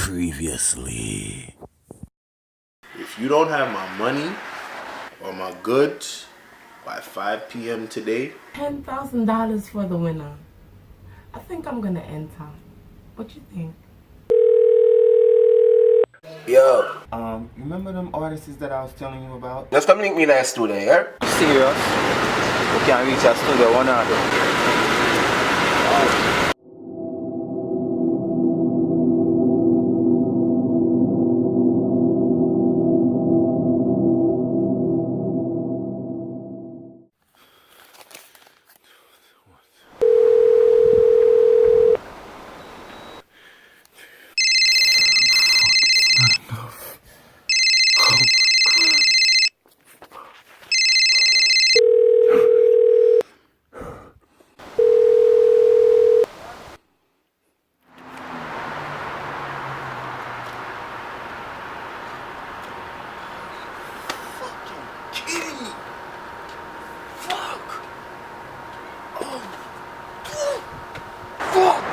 Previously. If you don't have my money or my goods by 5 p.m. today, $10,000 for the winner. I think I'm gonna enter. What you think? Yo, Remember them artists that I was telling you about? just come link me in the studio, yeah? Serious? We can't reach our studio one hour. Kidding me? Fuck. Oh. Fuck.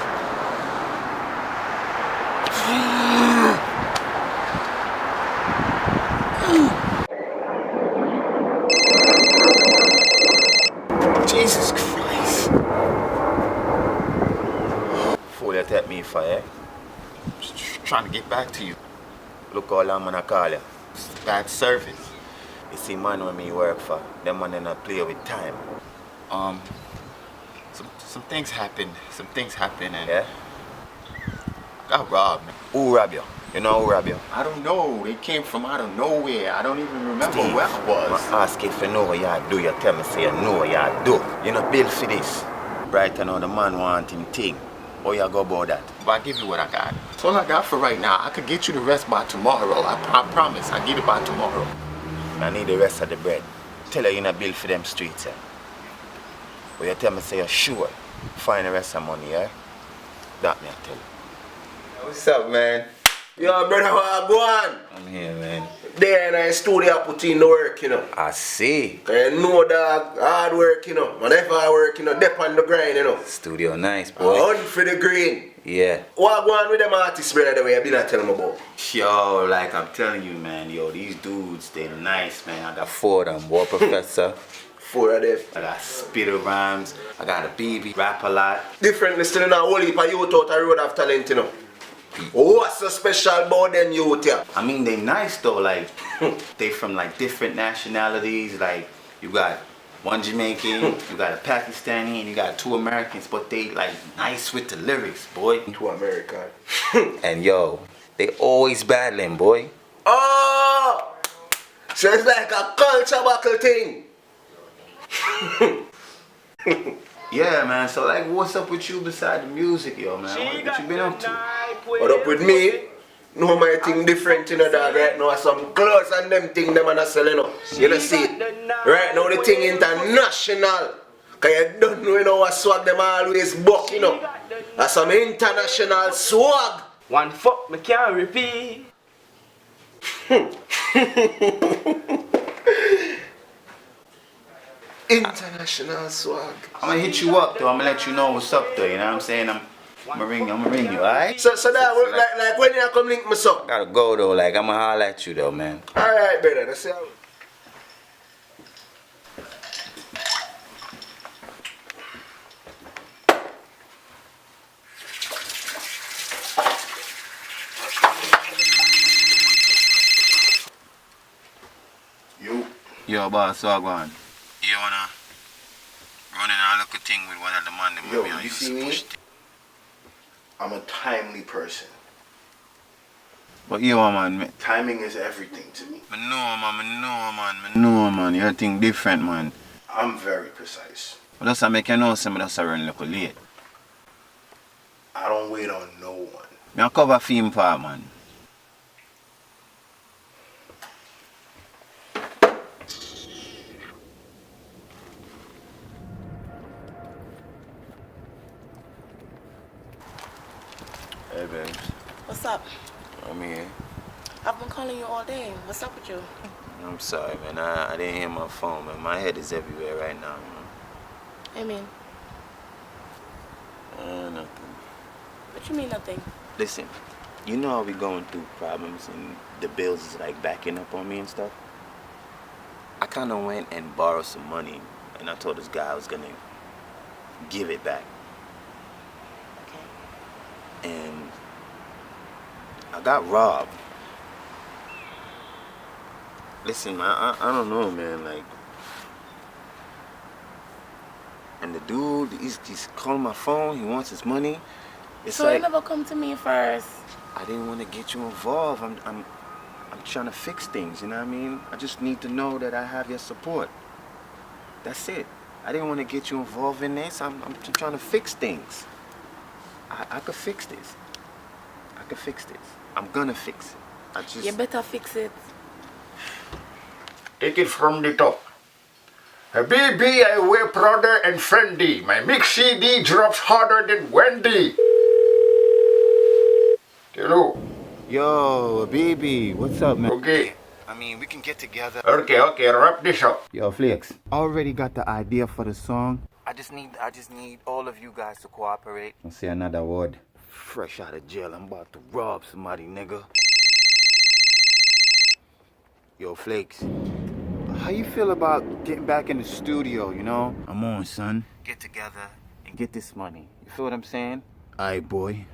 Jesus Christ. Fool you take me for, eh? Just trying to get back to you. Look how long I call you. It's bad service. You see man when me work for, them man not play with time. Some things happened. And yeah? Got robbed, man. Who robbed you? You know who robbed you? I don't know. They came from out of nowhere. I don't even remember Steve, where I was. I ask if you know what you do. You tell me say you know what you do. You not built for this. Right now the man want him thing. How you go about that? But I give you what I got. That's all I got for right now. I could get you the rest by tomorrow. I promise. I get it by tomorrow. I need the rest of the bread. Tell her you're not built for them streets, eh? But you tell me say you're sure. Find the rest of money, eh? That me I tell you. What's up, man? Yo, brother, what go on? I'm here, man. There in the studio, I put in the work, you know. I see. Cause you know, dog, hard work, you know. Whenever I work, you know, dep on the grind, you know. Studio nice, I boy. hunt for the green. Yeah. What go on with them artists, brother, the way I been not telling them about? Yo, like I'm telling you, man. Yo, these dudes, they nice, man. I got 4 of them. War Professor. 4 of them. I got Spitter Rhymes. I got a BB. Rap a lot. Different, still in a whole heap of youth out the road of talent, you know. What's so special about them youth here? I mean, they nice though. Like, they from like different nationalities. Like, you got one Jamaican, you got a Pakistani, and you got 2 Americans. But they like nice with the lyrics, boy. 2 American. And yo, they always battling, boy. Oh! So it's like a culture battle thing. Yeah, man. So like, what's up with you beside the music, yo, man? What you been up to? What up with me? No, my thing different, you know, dog. Right now, some clothes and them thing them and selling, you know. You know, see it? Right now, the thing international. Cause you don't know, you know, what swag them always buck, you know. That's some international swag. One fuck, me can't repeat. International swag. I'm gonna hit you up though. I'm gonna let you know what's up though. You know what I'm saying? I'm gonna ring you, alright? So that work like when you come link me up. Gotta go though. Like I'm gonna holler at you though, man. Alright, brother. Let's see how. Yo, boss, so go. You wanna run in a little thing with one of the man them Yo, with me and you see me? I'm a timely person. But you man, Timing is everything to me. me know man, you think different man. I'm very precise. But that's how make you know some that's run a little late. I don't wait on no one. Me a cover theme part, man. Hey, babes. What's up? I'm here. I've been calling you all day. What's up with you? I'm sorry, man. I didn't hear my phone, man. My head is everywhere right now, man. I mean, Nothing. what you mean nothing? Listen, You know how we going through problems and the bills is like backing up on me and stuff? I kind of went and borrowed some money, and I told this guy I was gonna give it back. And I got robbed. Listen, man, I don't know, man, like, and the dude, he's calling my phone, he wants his money. It's So like, you never come to me first. I didn't want to get you involved. I'm trying to fix things, you know what I mean? I just need to know that I have your support. That's it. I didn't want to get you involved in this. I'm trying to fix things. I could fix this. I could fix this. I'm gonna fix it. I just... You better fix it. Take it from the top. Habibi, I wear Prada and Fendi. My mix CD drops harder than Wendy. Hello. Yo, baby, what's up, man? Okay. I mean, we can get together. Okay, wrap this up. Yo, Flakes. Already got the idea for the song. I just need all of you guys to cooperate. I'll say another word. Fresh out of jail, I'm about to rob somebody, nigga. Yo, Flakes. How you feel about getting back in the studio, you know? I'm on, son. Get together and get this money. You feel what I'm saying? Aight, boy.